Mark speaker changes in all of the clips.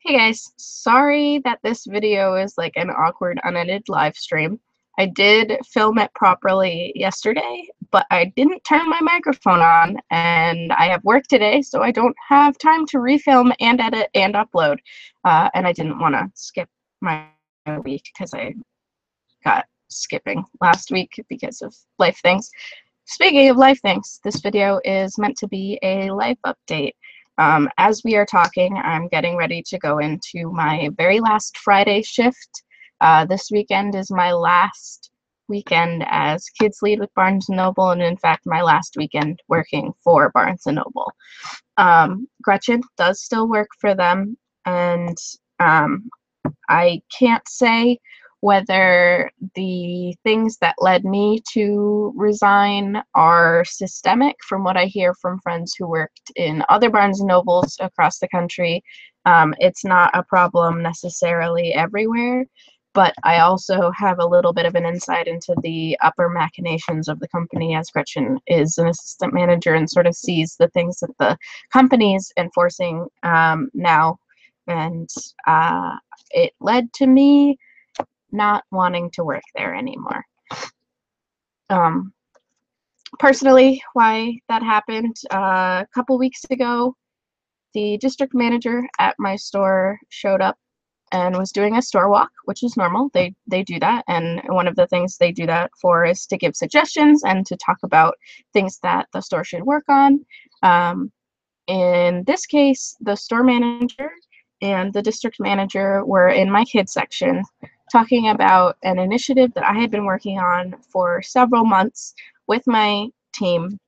Speaker 1: Hey guys, sorry that this video is like an awkward unedited live stream. I did film it properly yesterday, but I didn't turn my microphone on and I have work today, so I don't have time to refilm and edit and upload. And I didn't want to skip my week because I got skipping last week because of life things. Speaking of life things, this video is meant to be a life update. As we are talking, I'm getting ready to go into my very last Friday shift. This weekend is my last weekend as kids lead with Barnes & Noble, and in fact, my last weekend working for Barnes & Noble. Gretchen does still work for them, and I can't say whether the things that led me to resign are systemic. From what I hear from friends who worked in other Barnes & Nobles across the country, it's not a problem necessarily everywhere, but I also have a little bit of an insight into the upper machinations of the company, as Gretchen is an assistant manager and sort of sees the things that the company is enforcing now. And it led to me not wanting to work there anymore. Personally, why that happened, a couple weeks ago, the district manager at my store showed up and was doing a store walk, which is normal. They do that, and one of the things they do that for is to give suggestions and to talk about things that the store should work on. In this case, the store manager and the district manager were in my kids section talking about an initiative that I had been working on for several months with my team,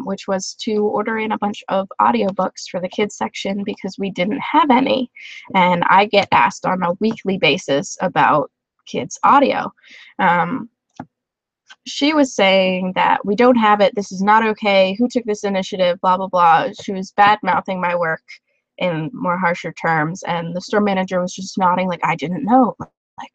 Speaker 1: which was to order in a bunch of audiobooks for the kids section because we didn't have any. And I get asked on a weekly basis about kids audio. She was saying that we don't have it, this is not okay, who took this initiative, blah, blah, blah. She was bad-mouthing my work in more harsher terms, and the store manager was just nodding like, I didn't know. Like,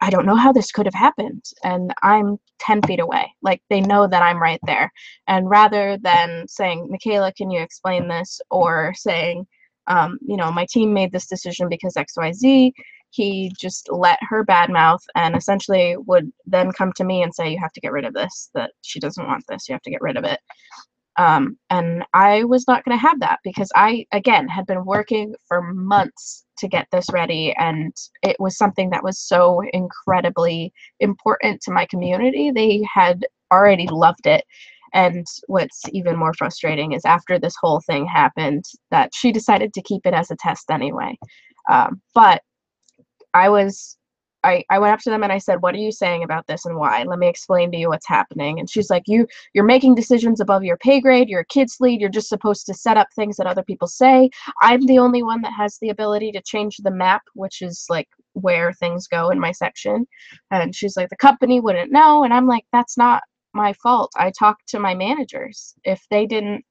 Speaker 1: I don't know how this could have happened. And I'm 10 feet away. Like, they know that I'm right there. And rather than saying, Michaela, can you explain this? Or saying, my team made this decision because XYZ, he just let her badmouth and essentially would then come to me and say, you have to get rid of this, that she doesn't want this, you have to get rid of it. And I was not going to have that because I, again, had been working for months to get this ready, and it was something that was so incredibly important to my community. They had already loved it. And what's even more frustrating is after this whole thing happened, that she decided to keep it as a test anyway. But I went up to them and I said, what are you saying about this and why? Let me explain to you what's happening. And she's like, you're making decisions above your pay grade. You're a kids lead. You're just supposed to set up things that other people say. I'm the only one that has the ability to change the map, which is like where things go in my section. And she's like, the company wouldn't know. And I'm like, that's not my fault. I talked to my managers. If they didn't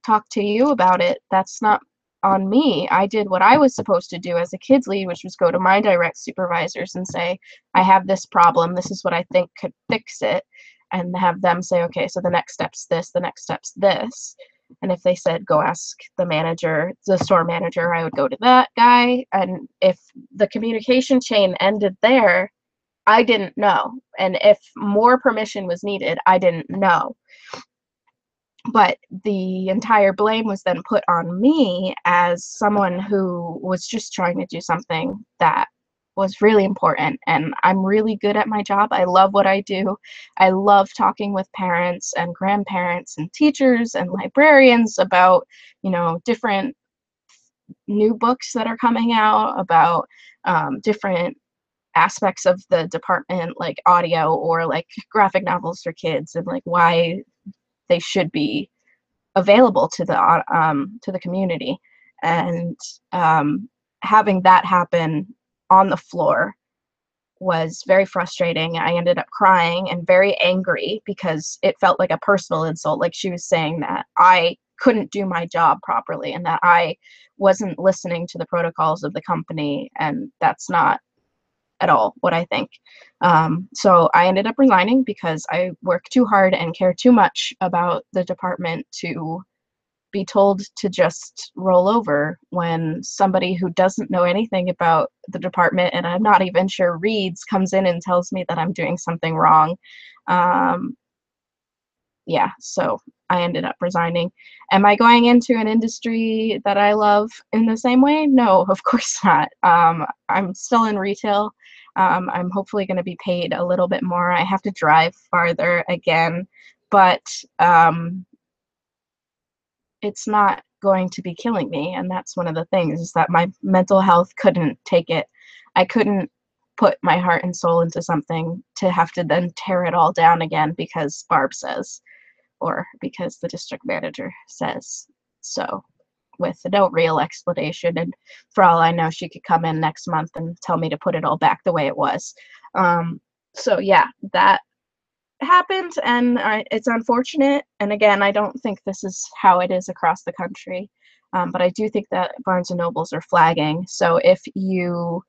Speaker 1: talk to you about it, that's not on me. I did what I was supposed to do as a kids lead, which was go to my direct supervisors and say, I have this problem, this is what I think could fix it, and have them say, okay, so the next step's this, the next step's this. And if they said, go ask the manager, the store manager, I would go to that guy. And if the communication chain ended there, I didn't know. And if more permission was needed, I didn't know. But the entire blame was then put on me as someone who was just trying to do something that was really important. And I'm really good at my job. I love what I do. I love talking with parents and grandparents and teachers and librarians about, different new books that are coming out, about different aspects of the department, like audio or like graphic novels for kids, and like why they should be available to the community. And having that happen on the floor was very frustrating. I ended up crying and very angry because it felt like a personal insult. Like she was saying that I couldn't do my job properly and that I wasn't listening to the protocols of the company, and that's not at all what I think. So I ended up resigning because I work too hard and care too much about the department to be told to just roll over when somebody who doesn't know anything about the department, and I'm not even sure reads, comes in and tells me that I'm doing something wrong. Yeah, so I ended up resigning. Am I going into an industry that I love in the same way? No, of course not. I'm still in retail. I'm hopefully going to be paid a little bit more. I have to drive farther again, but it's not going to be killing me. And that's one of the things, is that my mental health couldn't take it. I couldn't put my heart and soul into something to have to then tear it all down again because Barb says, or because the district manager says so, with no real explanation. And for all I know, she could come in next month and tell me to put it all back the way it was. So yeah, that happened, and it's unfortunate. And again, I don't think this is how it is across the country, but I do think that Barnes and Nobles are flagging. So if you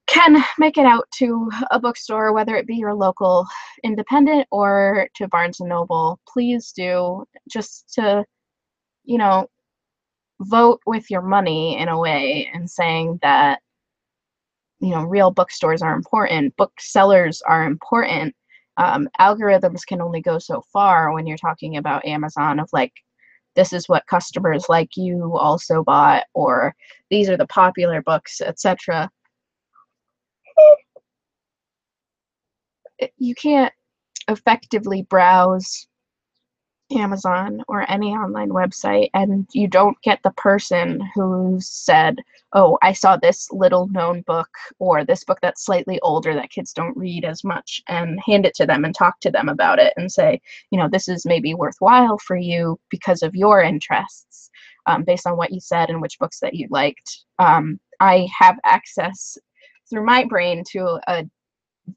Speaker 1: can make it out to a bookstore, whether it be your local independent or to Barnes and Noble, please do, just to, you know, vote with your money in a way, and saying that, you know, real bookstores are important, booksellers are important. Algorithms can only go so far when you're talking about Amazon, of like, this is what customers like you also bought, or these are the popular books, etc. You can't effectively browse Amazon or any online website and you don't get the person who said, oh, I saw this little known book, or this book that's slightly older that kids don't read as much, and hand it to them and talk to them about it and say, you know, this is maybe worthwhile for you because of your interests, based on what you said and which books that you liked. I have access through my brain to a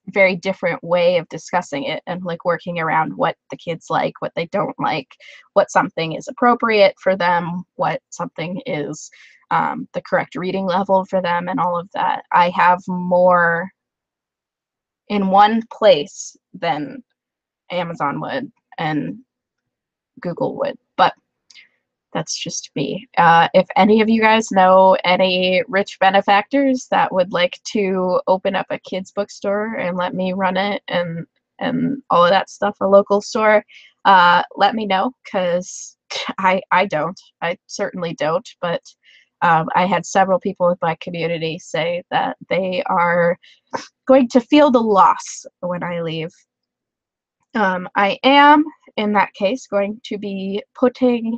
Speaker 1: very different way of discussing it, and like working around what the kids like, what they don't like, what something is appropriate for them, what something is the correct reading level for them, and all of that. I have more in one place than Amazon would and Google would, but that's just me. If any of you guys know any rich benefactors that would like to open up a kids bookstore and let me run it, and all of that stuff, a local store, let me know, because I certainly don't. But I had several people in my community say that they are going to feel the loss when I leave. I am, in that case, going to be putting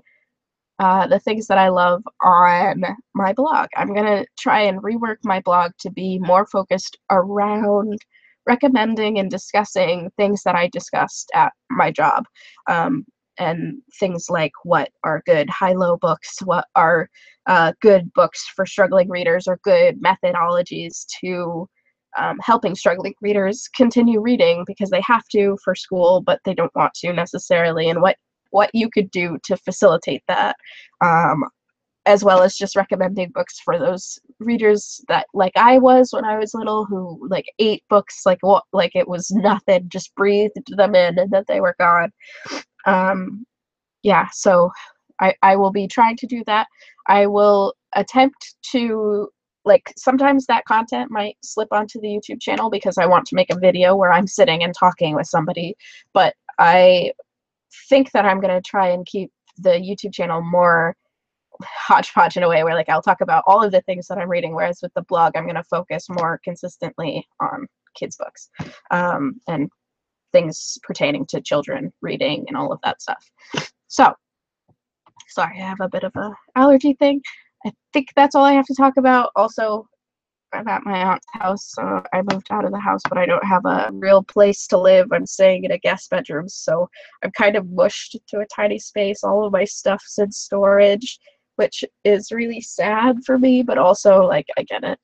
Speaker 1: the things that I love on my blog. I'm going to try and rework my blog to be more focused around recommending and discussing things that I discussed at my job, and things like what are good high-low books, what are good books for struggling readers, or good methodologies to helping struggling readers continue reading because they have to for school, but they don't want to necessarily, and what you could do to facilitate that, as well as just recommending books for those readers that, like I was when I was little, who like ate books like what, like it was nothing, just breathed them in and then they were gone. Yeah, so I will be trying to do that. I will attempt to, like, sometimes that content might slip onto the YouTube channel because I want to make a video where I'm sitting and talking with somebody, but I think that I'm going to try and keep the YouTube channel more hodgepodge in a way where, like, I'll talk about all of the things that I'm reading, whereas with the blog I'm going to focus more consistently on kids books, and things pertaining to children reading and all of that stuff. So sorry, I have a bit of a allergy thing. I think that's all I have to talk about. Also, I'm at my aunt's house, so I moved out of the house, but I don't have a real place to live. I'm staying in a guest bedroom, so I'm kind of mushed to a tiny space. All of my stuff's in storage, which is really sad for me, but also, like, I get it.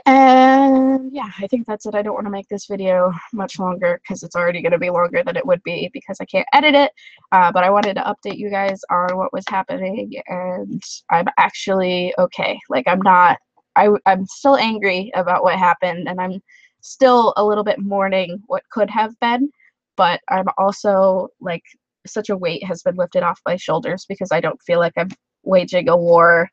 Speaker 1: And yeah, I think that's it. I don't want to make this video much longer because it's already going to be longer than it would be because I can't edit it, but I wanted to update you guys on what was happening, and I'm actually okay. Like, I'm still angry about what happened, and I'm still a little bit mourning what could have been, but I'm also, like, such a weight has been lifted off my shoulders because I don't feel like I'm waging a war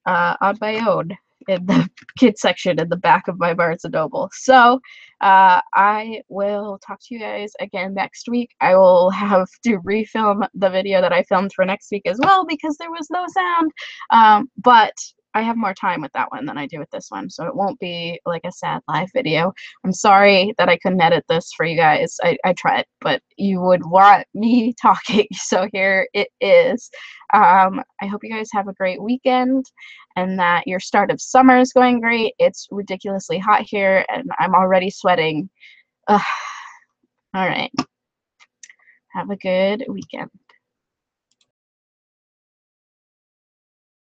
Speaker 1: on my own in the kids section in the back of my Barnes & Noble. So I will talk to you guys again next week. I will have to refilm the video that I filmed for next week as well because there was no sound. But I have more time with that one than I do with this one, so it won't be like a sad live video. I'm sorry that I couldn't edit this for you guys. I tried, but you would want me talking, so here it is. I hope you guys have a great weekend and that your start of summer is going great. It's ridiculously hot here and I'm already sweating. Ugh. All right. Have a good weekend.